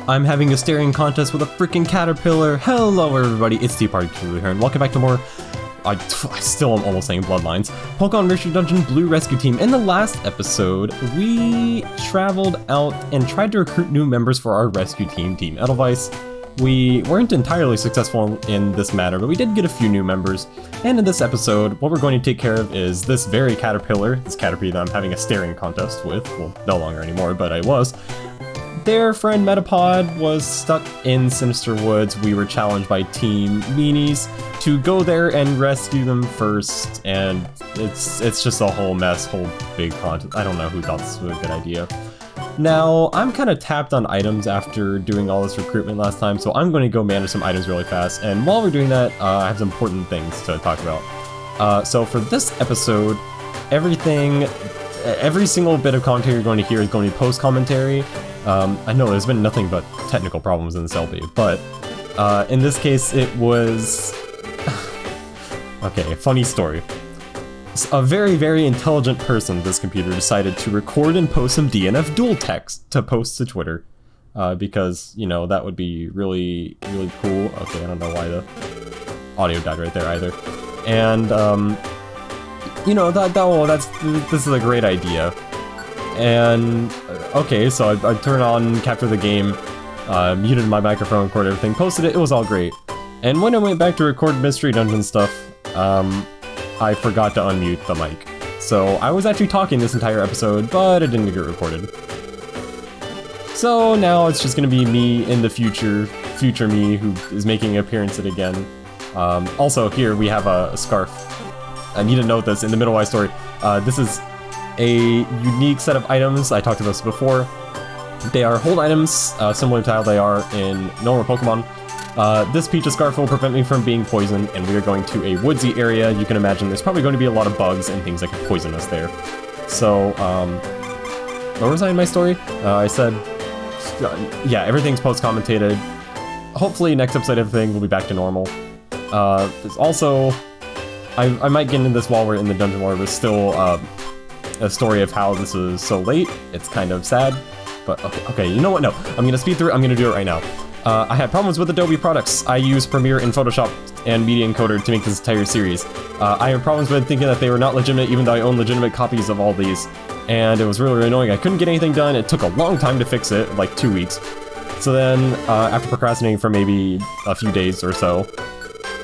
I'm having a staring contest with a freaking caterpillar. Hello everybody, it's Tea Party here, and welcome back to more, I still am almost saying Bloodlines, Pokemon Mystery Dungeon Blue Rescue Team. In the last episode, we traveled out and tried to recruit new members for our rescue team, Team Edelweiss. We weren't entirely successful in this matter, but we did get a few new members. And in this episode, what we're going to take care of is this very caterpillar, this Caterpie that I'm having a staring contest with. Well, no longer anymore, but I was. Their friend Metapod was stuck in Sinister Woods. We were challenged by Team Meanies to go there and rescue them first, and it's just a whole mess, whole big contest. I don't know who thought this was a good idea. Now, I'm kind of tapped on items after doing all this recruitment last time, so I'm going to go manage some items really fast, and while we're doing that, I have some important things to talk about. So for this episode, every single bit of commentary you're going to hear is going to be post-commentary. I know there's been nothing but technical problems in this LP, but in this case it was... Okay, funny story. A very, very intelligent person, this computer, decided to record and post some DNF dual text to post to Twitter. Because, you know, that would be really, really cool. Okay, I don't know why the audio died right there either. And, you know, this is a great idea. And, okay, so I turned on Capture the Game, muted my microphone, recorded everything, posted it, it was all great. And when I went back to record Mystery Dungeon stuff, I forgot to unmute the mic. So I was actually talking this entire episode, but it didn't get recorded. So now it's just gonna be me in the future me who is making an appearance again. Also, here we have a scarf. I need to note this in the middle of my story. This is a unique set of items. I talked about this before. They are hold items, similar to how they are in normal Pokemon. This Peach's scarf will prevent me from being poisoned, and we are going to a woodsy area. You can imagine there's probably going to be a lot of bugs and things that could poison us there. So, where was I in my story? I said, yeah, everything's post-commentated. Hopefully next episode everything will be back to normal. There's also, I might get into this while we're in the dungeon war, but still, a story of how this is so late. It's kind of sad, but okay, you know what? No, I'm gonna speed through it. I'm gonna do it right now. I had problems with Adobe products. I use Premiere and Photoshop and Media Encoder to make this entire series. I had problems with thinking that they were not legitimate, even though I own legitimate copies of all these. And it was really, really annoying. I couldn't get anything done. It took a long time to fix it, like 2 weeks. So then, after procrastinating for maybe a few days or so,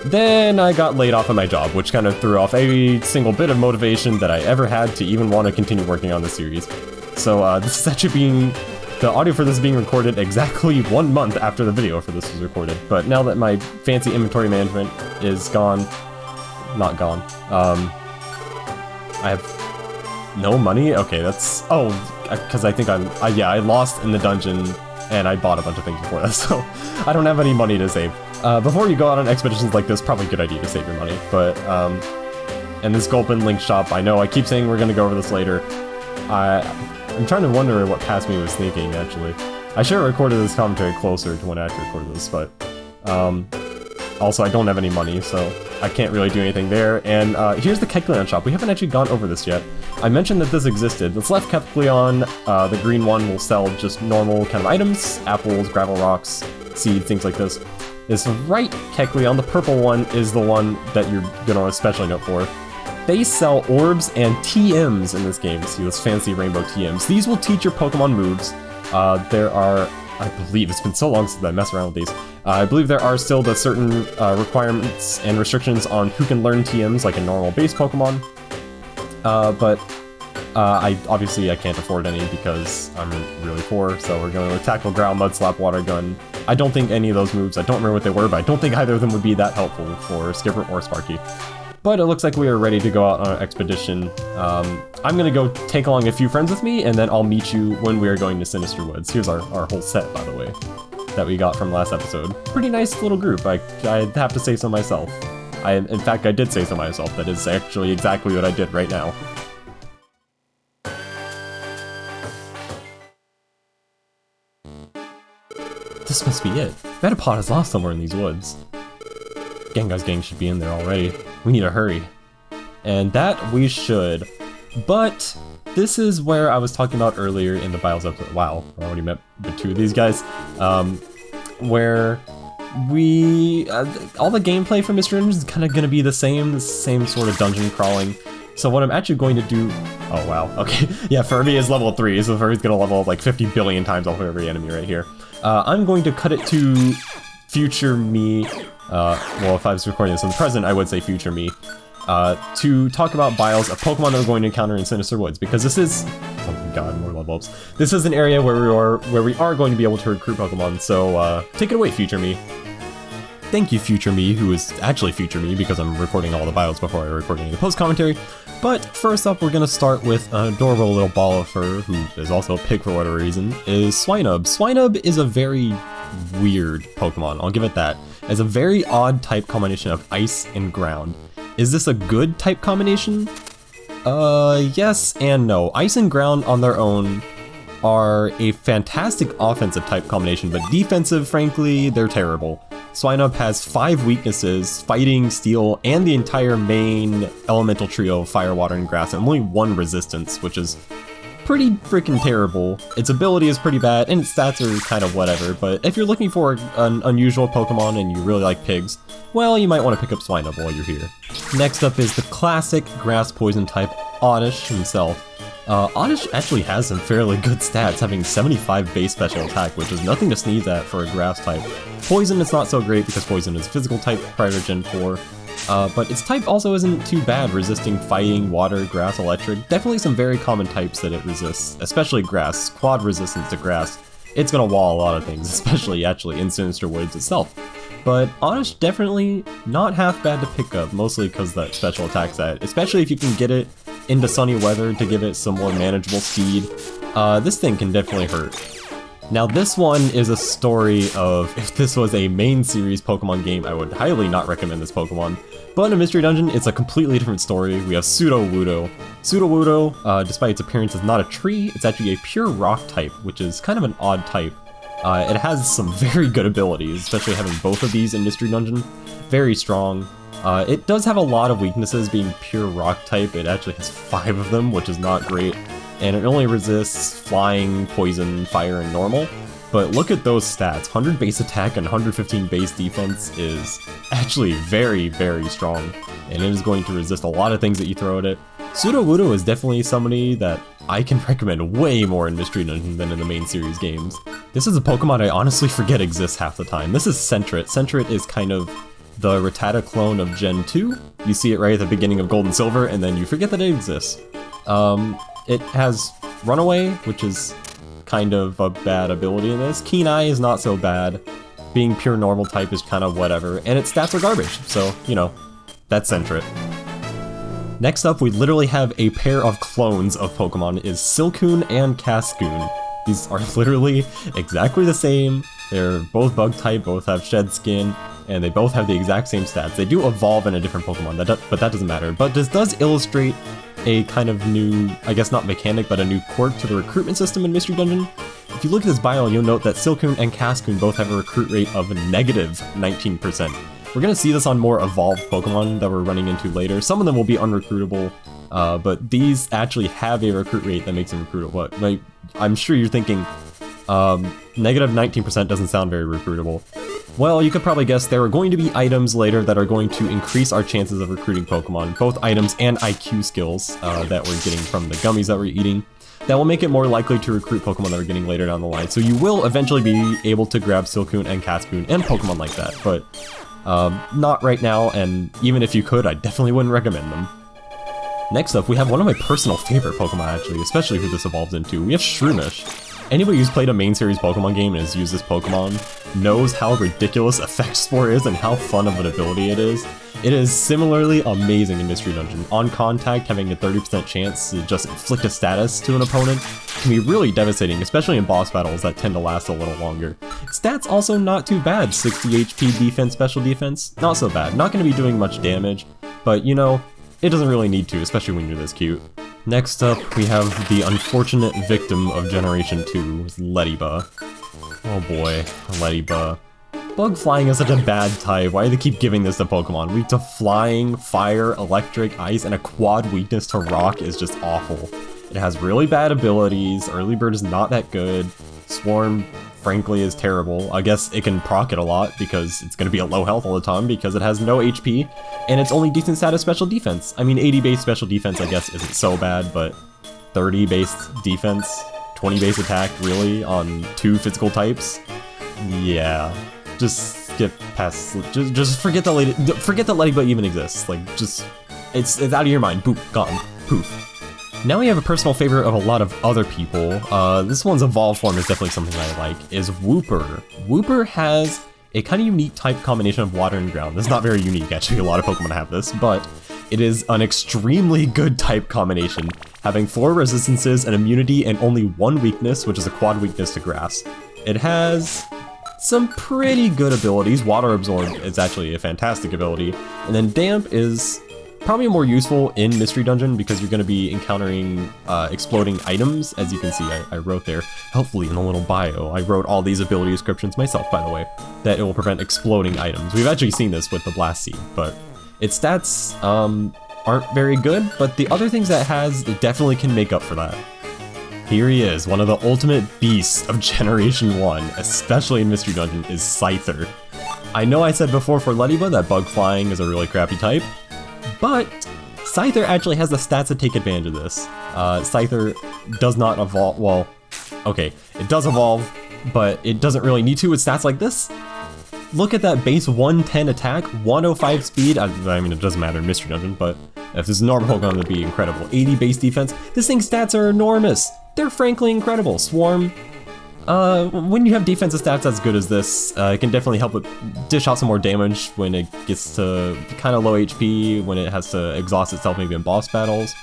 then I got laid off at my job, which kind of threw off every single bit of motivation that I ever had to even want to continue working on this series. So this is actually the audio for this is being recorded exactly 1 month after the video for this was recorded. But now that my fancy inventory management is gone, not gone, I have no money? Okay, that's, because I think I lost in the dungeon and I bought a bunch of things before that, so I don't have any money to save. Before you go out on expeditions like this, probably a good idea to save your money, but, and this Gulpin Link Shop, I know I keep saying we're gonna go over this later. I'm trying to wonder what past me was thinking, actually. I should have recorded this commentary closer to when I actually recorded this, but, also I don't have any money, so I can't really do anything there. And, here's the Kecleon shop. We haven't actually gone over this yet. I mentioned that this existed. This left Kecleon, the green one, will sell just normal kind of items, apples, gravel rocks, seeds, things like this. This right Kecleon, the purple one, is the one that you're gonna especially note for. They sell orbs and TMs in this game. See those fancy rainbow TMs. These will teach your Pokemon moves. There are, I believe, it's been so long since I messed around with these. I believe there are still the certain requirements and restrictions on who can learn TMs, like in normal base Pokemon. But obviously I can't afford any because I'm really poor, so we're going to Tackle, Growl, Mud Slap, Water Gun. I don't think any of those moves, I don't remember what they were, but I don't think either of them would be that helpful for Skipper or Sparky. But it looks like we are ready to go out on an expedition. I'm gonna go take along a few friends with me, and then I'll meet you when we are going to Sinister Woods. Here's our whole set, by the way, that we got from last episode. Pretty nice little group, I have to say so myself. In fact, I did say so myself. That is actually exactly what I did right now. This must be it. Metapod is lost somewhere in these woods. Gengar's gang should be in there already. We need to hurry. And that we should. But this is where I was talking about earlier in the Biles episode. Wow, I already met the two of these guys. where all the gameplay for Mystery Dungeon is kind of going to be the same sort of dungeon crawling. So what I'm actually going to do, oh wow, okay, yeah, Furby is level 3, so Furby's going to level up like 50 billion times off of every enemy right here. I'm going to cut it to future me, well, if I was recording this in the present, I would say future me, to talk about bios of Pokemon that we're going to encounter in Sinister Woods, because this is, oh my god, more level ups. This is an area where we are going to be able to recruit Pokemon, so take it away, future me. Thank you, future me, who is actually future me because I'm recording all the bios before I record any of the post commentary. But first up, we're going to start with an adorable little ball of fur, who is also a pig for whatever reason, is Swinub. Swinub is a very weird Pokemon, I'll give it that. It's a very odd type combination of ice and ground. Is this a good type combination? Yes and no. Ice and ground on their own are a fantastic offensive type combination, but defensive, frankly, they're terrible. Swinub has 5 weaknesses, fighting, steel, and the entire main elemental trio of fire, water, and grass, and only 1 resistance, which is pretty freaking terrible. Its ability is pretty bad, and its stats are kind of whatever, but if you're looking for an unusual Pokemon and you really like pigs, well, you might want to pick up Swinub while you're here. Next up is the classic grass poison type, Oddish himself. Oddish actually has some fairly good stats, having 75 base special attack, which is nothing to sneeze at for a grass type. Poison is not so great because Poison is a physical type prior to Gen 4, but its type also isn't too bad, resisting fighting, water, grass, electric. Definitely some very common types that it resists, especially grass. Quad resistance to grass. It's gonna wall a lot of things, especially actually in Sinister Woods itself. But Oddish definitely not half bad to pick up, mostly because that special attack set, especially if you can get it into sunny weather to give it some more manageable speed. This thing can definitely hurt. Now this one is a story of, if this was a main series Pokemon game, I would highly not recommend this Pokemon. But in a Mystery Dungeon, it's a completely different story. We have Sudowoodo. Sudowoodo, despite its appearance, is not a tree, it's actually a pure rock type, which is kind of an odd type. It has some very good abilities, especially having both of these in Mystery Dungeon. Very strong. It does have a lot of weaknesses being pure rock type. It actually has 5 of them, which is not great. And it only resists flying, poison, fire, and normal. But look at those stats. 100 base attack and 115 base defense is actually very, very strong. And it is going to resist a lot of things that you throw at it. Sudowoodo is definitely somebody that I can recommend way more in Mystery Dungeon than in the main series games. This is a Pokemon I honestly forget exists half the time. This is Sentret. Sentret is kind of the Rattata clone of Gen 2. You see it right at the beginning of Gold and Silver, and then you forget that it exists. It has Runaway, which is kind of a bad ability in this. Keen Eye is not so bad. Being pure normal type is kind of whatever, and its stats are garbage, so, you know, that's Sentret. Next up, we literally have a pair of clones of Pokemon, is Silcoon and Cascoon. These are literally exactly the same. They're both bug type, both have shed skin, and they both have the exact same stats. They do evolve in a different Pokemon, but that doesn't matter. But this does illustrate a kind of new, I guess not mechanic, but a new quirk to the recruitment system in Mystery Dungeon. If you look at this bio, you'll note that Silcoon and Cascoon both have a recruit rate of negative 19%. We're going to see this on more evolved Pokemon that we're running into later. Some of them will be unrecruitable, but these actually have a recruit rate that makes them recruitable. Like, I'm sure you're thinking, negative 19% doesn't sound very recruitable. Well, you could probably guess there are going to be items later that are going to increase our chances of recruiting Pokemon, both items and IQ skills that we're getting from the gummies that we're eating, that will make it more likely to recruit Pokemon that we're getting later down the line. So you will eventually be able to grab Silcoon and Cascoon and Pokemon like that, but not right now, and even if you could, I definitely wouldn't recommend them. Next up, we have one of my personal favorite Pokemon actually, especially who this evolves into. We have Shroomish. Anybody who's played a main series Pokemon game and has used this Pokemon knows how ridiculous Effect Spore is and how fun of an ability it is. It is similarly amazing in Mystery Dungeon. On contact, having a 30% chance to just inflict a status to an opponent can be really devastating, especially in boss battles that tend to last a little longer. Stats also not too bad. 60 HP defense, special defense, not so bad. Not going to be doing much damage, but you know, it doesn't really need to, especially when you're this cute. Next up, we have the unfortunate victim of Generation 2, Ledyba. Oh boy, Ledyba. Bug flying is such a bad type. Why do they keep giving this to Pokemon? Weak to flying, fire, electric, ice, and a quad weakness to rock is just awful. It has really bad abilities, Early Bird is not that good, Swarm frankly is terrible. I guess it can proc it a lot because it's going to be at low health all the time because it has no HP, and it's only decent stat of special defense. I mean, 80 base special defense I guess isn't so bad, but 30 base defense, 20 base attack, really, on 2 physical types? Yeah, just skip past, just forget that Ladybug even exists. Like, just, it's out of your mind. Boop, gone, poof. Now we have a personal favorite of a lot of other people. This one's evolved form is definitely something I like, is Wooper. Wooper has a kind of unique type combination of water and ground. This is not very unique, actually, a lot of Pokemon have this, but it is an extremely good type combination, having 4 resistances, an immunity, and only 1 weakness, which is a quad weakness to grass. It has some pretty good abilities. Water Absorb is actually a fantastic ability, and then Damp is probably more useful in Mystery Dungeon because you're going to be encountering exploding items, as you can see I wrote there, helpfully in the little bio. I wrote all these ability descriptions myself, by the way, that it will prevent exploding items. We've actually seen this with the Blast Seed, but its stats aren't very good, but the other things that it has, it definitely can make up for that. Here he is, one of the ultimate beasts of Generation 1, especially in Mystery Dungeon, is Scyther. I know I said before for Ladybug that Bug Flying is a really crappy type, but Scyther actually has the stats to take advantage of this. Scyther does not evolve, well, okay, it does evolve, but it doesn't really need to with stats like this. Look at that base 110 attack, 105 speed, I mean it doesn't matter in Mystery Dungeon, but if this is a normal Pokemon it'd be incredible. 80 base defense, this thing's stats are enormous. They're frankly incredible. Swarm, when you have defensive stats as good as this, it can definitely help it dish out some more damage when it gets to kind of low HP, when it has to exhaust itself maybe in boss battles.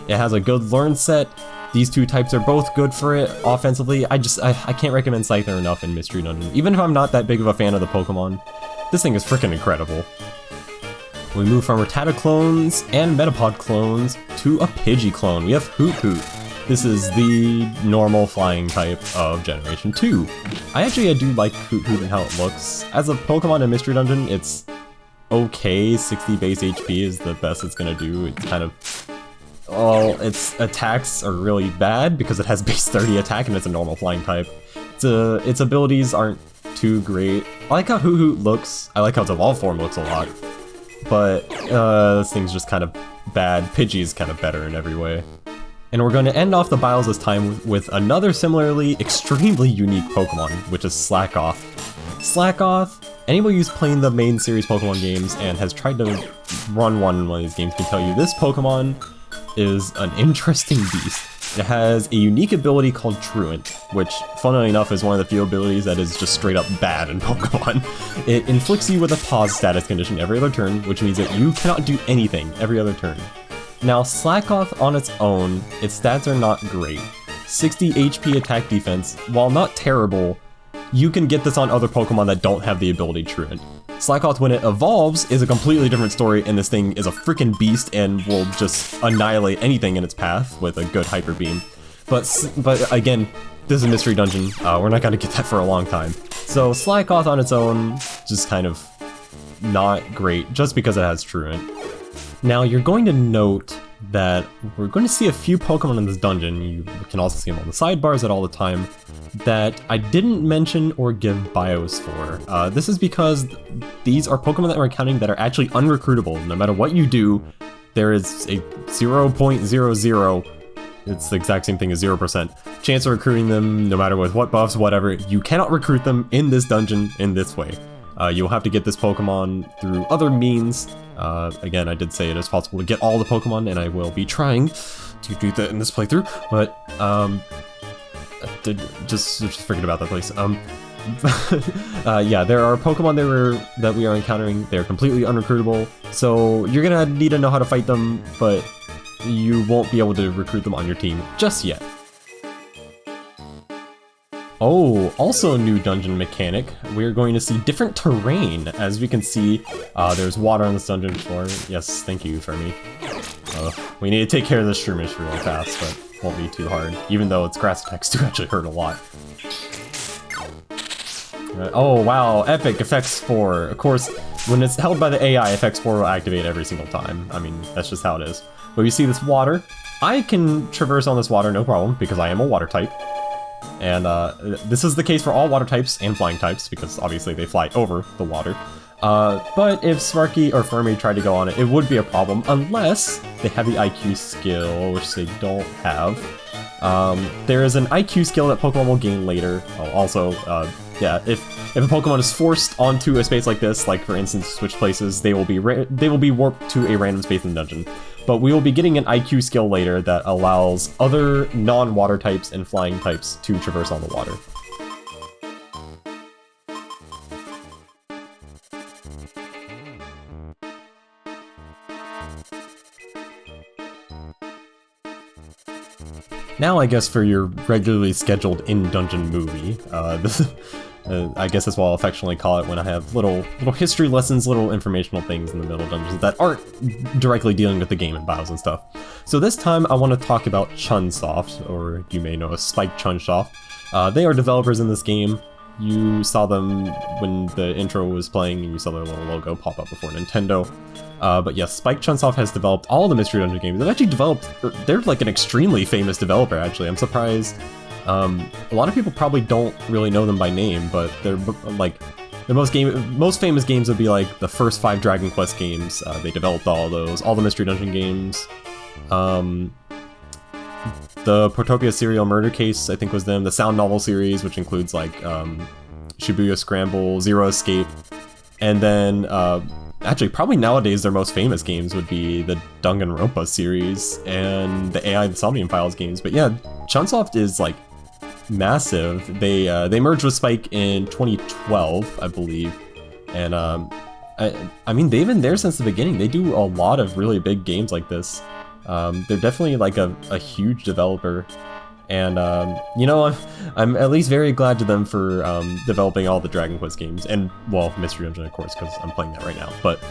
It has a good learn set. These 2 types are both good for it offensively. I can't recommend Scyther enough in Mystery Dungeon. Even if I'm not that big of a fan of the Pokemon, this thing is freaking incredible. We move from Rattata clones and Metapod clones to a Pidgey clone. We have Hoot Hoot. This is the normal flying type of Generation 2. I do like Hoot Hoot and how it looks. As a Pokemon in Mystery Dungeon, it's okay. 60 base HP is the best it's gonna do. It's kind of, well, its attacks are really bad because it has base 30 attack and it's a normal flying type. Its abilities aren't too great. I like how Hoot Hoot looks. I like how its evolved form looks a lot. But this thing's just kind of bad. Pidgey is kind of better in every way. And we're going to end off the bios this time with another similarly extremely unique Pokemon, which is Slackoth. Slackoth, anybody who's playing the main series Pokemon games and has tried to run one of these games can tell you this Pokemon is an interesting beast. It has a unique ability called Truant, which, funnily enough, is one of the few abilities that is just straight up bad in Pokemon. It inflicts you with a pause status condition every other turn, which means that you cannot do anything every other turn. Now, Slackoth on its own, its stats are not great. 60 HP attack defense, while not terrible, you can get this on other Pokemon that don't have the ability Truant. Slackoth, when it evolves, is a completely different story, and this thing is a freaking beast and will just annihilate anything in its path with a good Hyper Beam. But again, this is a Mystery Dungeon, we're not gonna get that for a long time. So Slackoth on its own, just kind of not great, just because it has Truant. Now, you're going to note that we're going to see a few Pokemon in this dungeon, you can also see them on the sidebars at all the time, that I didn't mention or give bios for. This is because these are Pokemon that we're encountering that are actually unrecruitable. No matter what you do, there is a 0.00, it's the exact same thing as 0% chance of recruiting them, no matter with what buffs, whatever. You cannot recruit them in this dungeon in this way. You'll have to get this Pokemon through other means. Again, I did say it is possible to get all the Pokemon, and I will be trying to do that in this playthrough, but just forget about that, please. Yeah, there are Pokemon that we are encountering. They're completely unrecruitable, so you're gonna need to know how to fight them, but you won't be able to recruit them on your team just yet. Oh, also a new dungeon mechanic. We're going to see different terrain. As we can see, there's water on this dungeon floor. Yes, thank you, Fermi. We need to take care of this Shroomish really fast, but won't be too hard, even though its grass attacks do actually hurt a lot. Oh wow, epic, effects 4. Of course, when it's held by the AI, effects 4 will activate every single time. I mean, that's just how it is. But you see this water. I can traverse on this water no problem, because I am a water type. And this is the case for all water types and flying types, because obviously they fly over the water. But if Sparky or Fermi tried to go on it, it would be a problem, unless they have the IQ skill, which they don't have. There is an IQ skill that Pokemon will gain later. Oh, also, yeah, if a Pokemon is forced onto a space like this, like for instance switch places, they will be warped to a random space in the dungeon. But we will be getting an IQ skill later that allows other non-water types and flying types to traverse on the water. Now I guess for your regularly scheduled in-dungeon movie, I guess that's what I'll affectionately call it when I have little history lessons, little informational things in the middle dungeons that aren't directly dealing with the game and battles and stuff. So this time I want to talk about Chunsoft, or you may know as Spike Chunsoft. They are developers in this game. You saw them when the intro was playing and you saw their little logo pop up before Nintendo. But yes, Spike Chunsoft has developed all the Mystery Dungeon games. They've actually developed, they're like an extremely famous developer actually. I'm surprised. A lot of people probably don't really know them by name, but they're like, the most famous games would be like the first 5 Dragon Quest games. They developed all those, all the Mystery Dungeon games. The Portopia Serial Murder Case, I think, was them. The Sound Novel series, which includes like Shibuya Scramble, Zero Escape, and then actually probably nowadays their most famous games would be the Danganronpa series and the AI Insomnium Files games. But yeah, Chunsoft is like massive. They merged with Spike in 2012, I believe, and I mean they've been there since the beginning. They do a lot of really big games like this. They're definitely like a huge developer, and you know, I'm at least very glad to them for developing all the Dragon Quest games, and well, Mystery Dungeon of course, because I'm playing that right now. But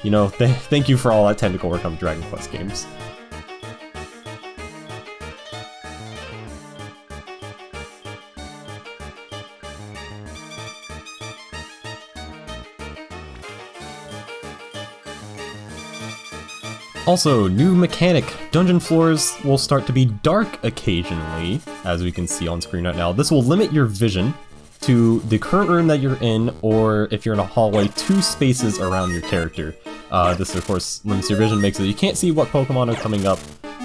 you know, thank you for all that technical work on the Dragon Quest games. Also, new mechanic. Dungeon floors will start to be dark occasionally, as we can see on screen right now. This will limit your vision to the current room that you're in, or if you're in a hallway, 2 spaces around your character. This, of course, limits your vision, makes it you can't see what Pokemon are coming up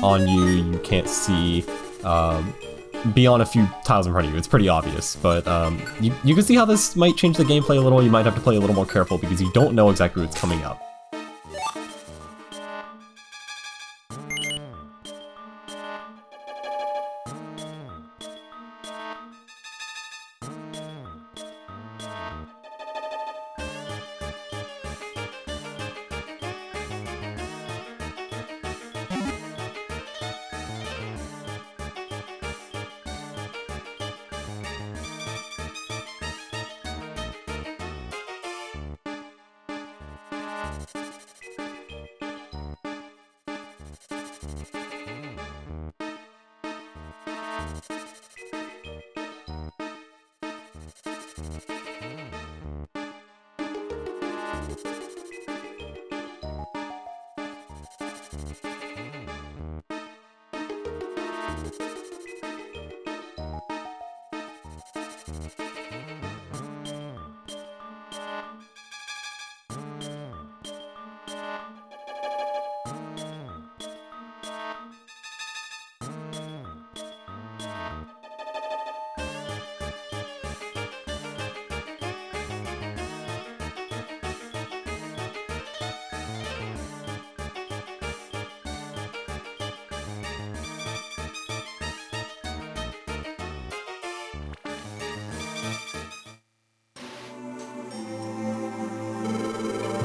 on you, you can't see beyond a few tiles in front of you. It's pretty obvious, but you can see how this might change the gameplay a little. You might have to play a little more careful because you don't know exactly what's coming up.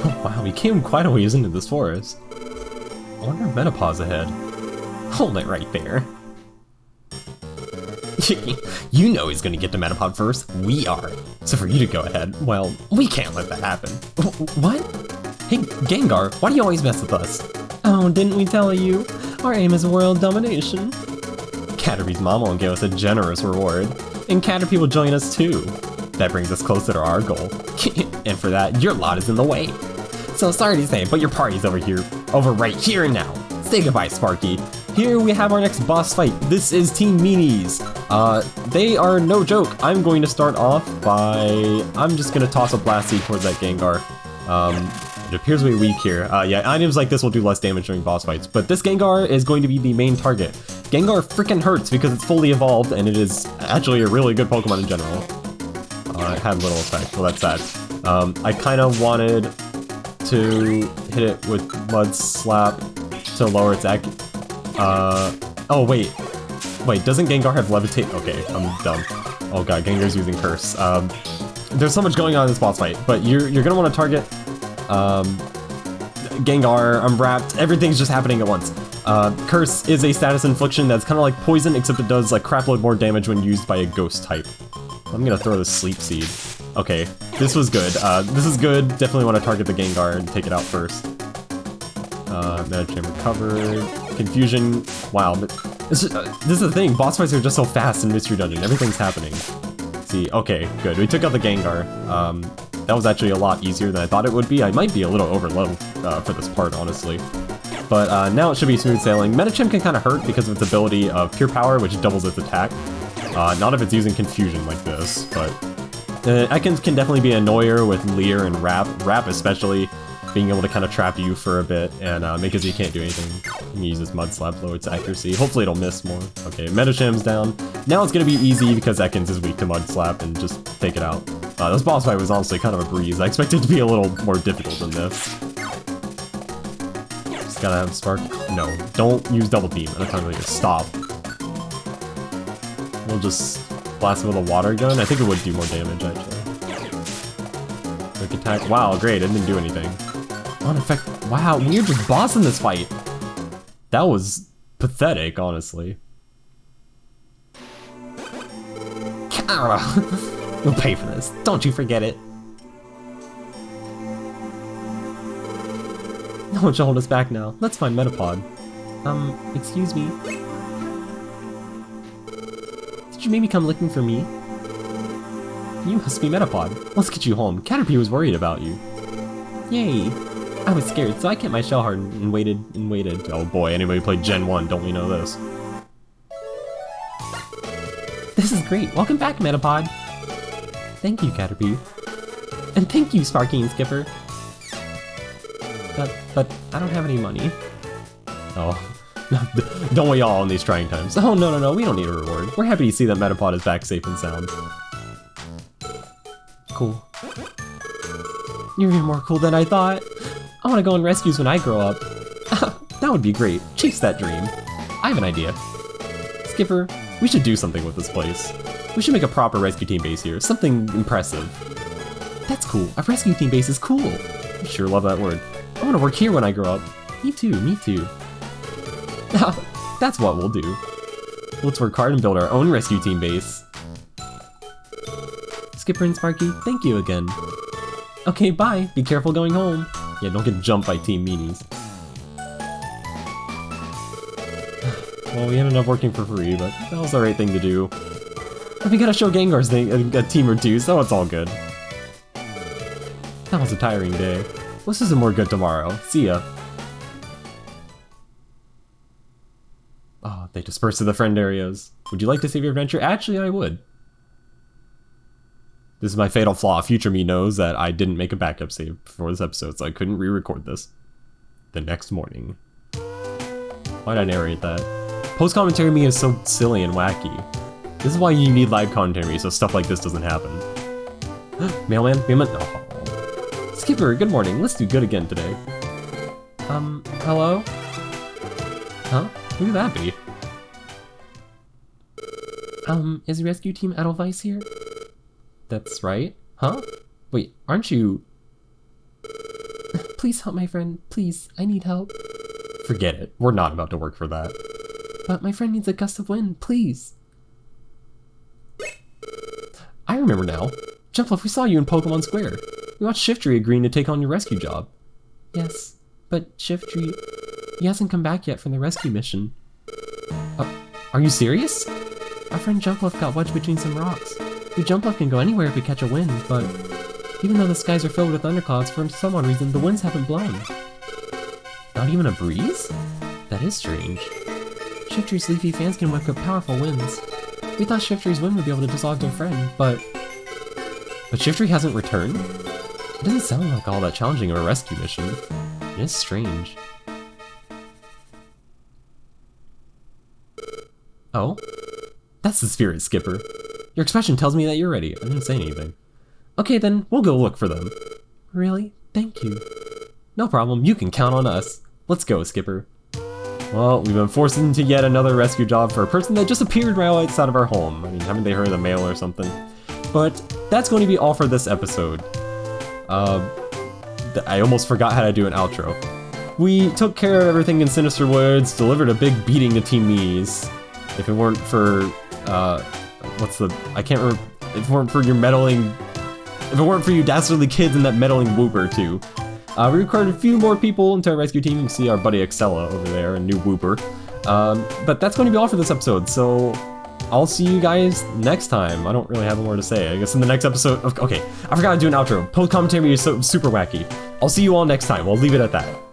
Oh, wow, we came quite a ways into this forest. I wonder if Metapod's ahead. Hold it right there. You know he's gonna get to Metapod first. We are. So for you to go ahead, well, we can't let that happen. What? Hey, Gengar, why do you always mess with us? Oh, didn't we tell you? Our aim is world domination. Caterpie's mama will give us a generous reward, and Caterpie will join us too. That brings us closer to our goal. And for that, your lot is in the way. So sorry to say, but your party's over right here and now. Say goodbye, Sparky. here we have our next boss fight. This is Team Meanies. They are no joke. I'm going to start off by... I'm just going to toss a blast seed towards that Gengar. It appears to be weak here. Yeah, items like this will do less damage during boss fights, but this Gengar is going to be the main target. Gengar freaking hurts because it's fully evolved, and it is actually a really good Pokemon in general. It had little effect. Well, that's sad. I kind of wanted to hit it with Mud Slap to lower its AC. Oh, wait. Wait, doesn't Gengar have Levitate? Okay, I'm dumb. Oh god, Gengar's using Curse. There's so much going on in this boss fight, but you're gonna want to target Gengar, Unwrapped, everything's just happening at once. Curse is a status infliction that's kind of like poison, except it does like crapload more damage when used by a ghost type. I'm gonna throw the Sleep Seed. Okay, this was good. This is good. Definitely want to target the Gengar and take it out first. Meta Chamber covered. Confusion. Wow, but this is the thing. Boss fights are just so fast in Mystery Dungeon. Everything's happening. See, okay, good. We took out the Gengar. That was actually a lot easier than I thought it would be. I might be a little over level for this part, honestly. But now it should be smooth sailing. Medicham can kind of hurt because of its ability of Pure Power, which doubles its attack. Not if it's using Confusion like this, but... Ekans can definitely be an annoyer with Leer and Wrap. Wrap especially, being able to kind of trap you for a bit and make it so you can't do anything. He uses Mud Slap, lower its accuracy. Hopefully it'll miss more. Okay, Metacham's down. Now it's going to be easy because Ekans is weak to Mud Slap and just take it out. This boss fight was honestly kind of a breeze. I expected it to be a little more difficult than this. Just gotta have Spark. No, don't use Double Team. I'm telling you, stop. We'll just blast it with a water gun. I think it would do more damage, actually. Quick attack. Wow, great. It didn't do anything. Unaffected. Wow, we're just bossing this fight. That was pathetic, honestly. Kara! You'll pay for this. Don't you forget it. No one should hold us back now. Let's find Metapod. Excuse me. Did you maybe come looking for me? You must be Metapod. Let's get you home. Caterpie was worried about you. Yay. I was scared, so I kept my shell hardened and waited and waited. Oh boy, anybody played Gen 1, don't we know this? This is great. Welcome back, Metapod. Thank you, Caterpie. And thank you, Sparky and Skipper. But I don't have any money. Oh. Don't we all in these trying times? Oh, no, we don't need a reward. We're happy to see that Metapod is back safe and sound. Cool. You're even more cool than I thought. I want to go on rescues when I grow up. That would be great. Chase that dream. I have an idea. Skipper, we should do something with this place. We should make a proper rescue team base here. Something impressive. That's cool. A rescue team base is cool. I sure love that word. I want to work here when I grow up. Me too, me too. That's what we'll do. Let's work hard and build our own rescue team base. Skipper and Sparky, thank you again. Okay, bye. Be careful going home. Yeah, don't get jumped by Team Meanies. Well, we ended up working for free, but that was the right thing to do. We gotta show Gengar's thing, a team or two, so it's all good. That was a tiring day. Let's do some more good tomorrow. See ya. Oh, they dispersed to the friend areas. Would you like to save your adventure? Actually, I would. This is my fatal flaw. Future me knows that I didn't make a backup save for this episode, so I couldn't re-record this. The next morning. Why'd I narrate that? Post-commentary me is so silly and wacky. This is why you need live commentary, so stuff like this doesn't happen. Mailman? Oh. Skipper, good morning. Let's do good again today. Hello? Huh? Who could that be? Is Rescue Team Edelweiss here? That's right. Huh? Wait, aren't you... Please help my friend. Please, I need help. Forget it. We're not about to work for that. But my friend needs a gust of wind, please. I remember now. Jumpluff, we saw you in Pokémon Square. We watched Shiftry agreeing to take on your rescue job. Yes, but Shiftry... He hasn't come back yet from the rescue mission. Are you serious? Our friend Jumpluff got wedged between some rocks. We Jumpluff can go anywhere if we catch a wind, but... Even though the skies are filled with thunderclouds, for some odd reason, the winds haven't blown. Not even a breeze? That is strange. Shiftry's leafy fans can whip up powerful winds. We thought Shiftry's wind would be able to dislodge their friend, but Shiftry hasn't returned? It doesn't sound like all that challenging of a rescue mission. It is strange. Oh? That's the spirit, Skipper. Your expression tells me that you're ready. I didn't say anything. Okay then, we'll go look for them. Really? Thank you. No problem, you can count on us. Let's go, Skipper. Well, we've been forced into yet another rescue job for a person that just appeared right outside of our home. I mean, haven't they heard of the mail or something? But that's going to be all for this episode. I almost forgot how to do an outro. We took care of everything in Sinister Woods, delivered a big beating to Team Meanies. If it weren't for, I can't remember, if it weren't for your meddling, if it weren't for you dastardly kids and that meddling Wooper too. We recruited a few more people into our rescue team. You can see our buddy Excella over there, a new Wooper. But that's going to be all for this episode, so I'll see you guys next time. I don't really have more to say. I guess in the next episode, okay, I forgot to do an outro. Post commentary is so super wacky. I'll see you all next time. I'll leave it at that.